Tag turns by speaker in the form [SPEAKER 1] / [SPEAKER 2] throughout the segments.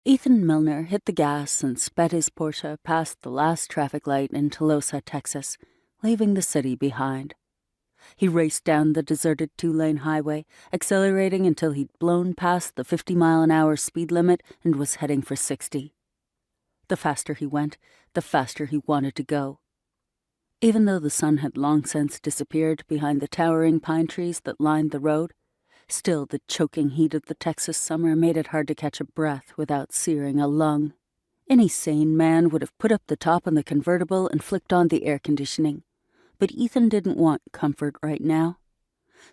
[SPEAKER 1] Ethan Milner hit the gas and sped his Porsche past the last traffic light in Tolosa, Texas, leaving the city behind. He raced down the deserted two-lane highway, accelerating until he'd blown past the 50-mile-an-hour speed limit and was heading for 60. The faster he went, the faster he wanted to go. Even though the sun had long since disappeared behind the towering pine trees that lined the road, still the choking heat of the Texas summer made it hard to catch a breath without searing a lung. Any sane man would have put up the top on the convertible and flicked on the air conditioning. But Ethan didn't want comfort right now.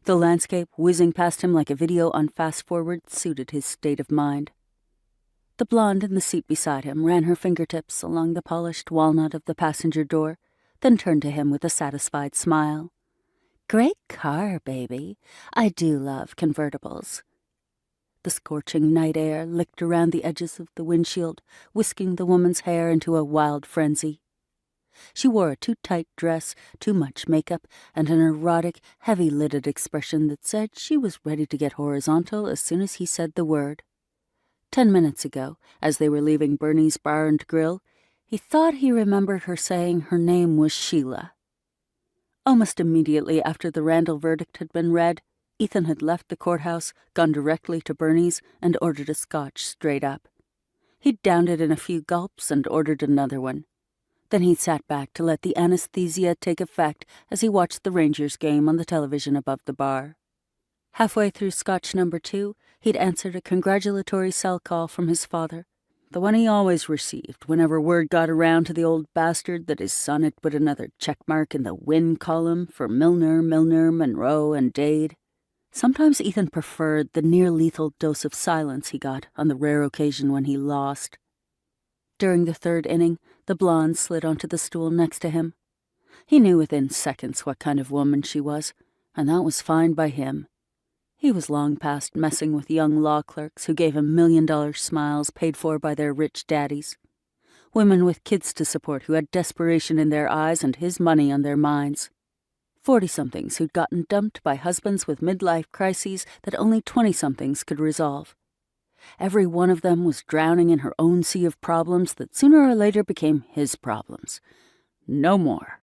[SPEAKER 1] The landscape whizzing past him like a video on fast-forward suited his state of mind. The blonde in the seat beside him ran her fingertips along the polished walnut of the passenger door, then turned to him with a satisfied smile. "Great car, baby. I do love convertibles." The scorching night air licked around the edges of the windshield, whisking the woman's hair into a wild frenzy. She wore a too-tight dress, too much makeup, and an erotic, heavy-lidded expression that said she was ready to get horizontal as soon as he said the word. 10 minutes ago, as they were leaving Bernie's Bar and Grill, he thought he remembered her saying her name was Sheila. Almost immediately after the Randall verdict had been read, Ethan had left the courthouse, gone directly to Bernie's, and ordered a scotch straight up. He'd downed it in a few gulps and ordered another one. Then he sat back to let the anesthesia take effect as he watched the Rangers game on the television above the bar. Halfway through scotch number 2, he'd answered a congratulatory cell call from his father, the one he always received whenever word got around to the old bastard that his son had put another checkmark in the win column for Milner, Monroe, and Dade. Sometimes Ethan preferred the near-lethal dose of silence he got on the rare occasion when he lost. During the third inning, the blonde slid onto the stool next to him. He knew within seconds what kind of woman she was, and that was fine by him. He was long past messing with young law clerks who gave him $1-million smiles paid for by their rich daddies. Women with kids to support who had desperation in their eyes and his money on their minds. 40-somethings who'd gotten dumped by husbands with midlife crises that only 20-somethings could resolve. Every one of them was drowning in her own sea of problems that sooner or later became his problems. No more.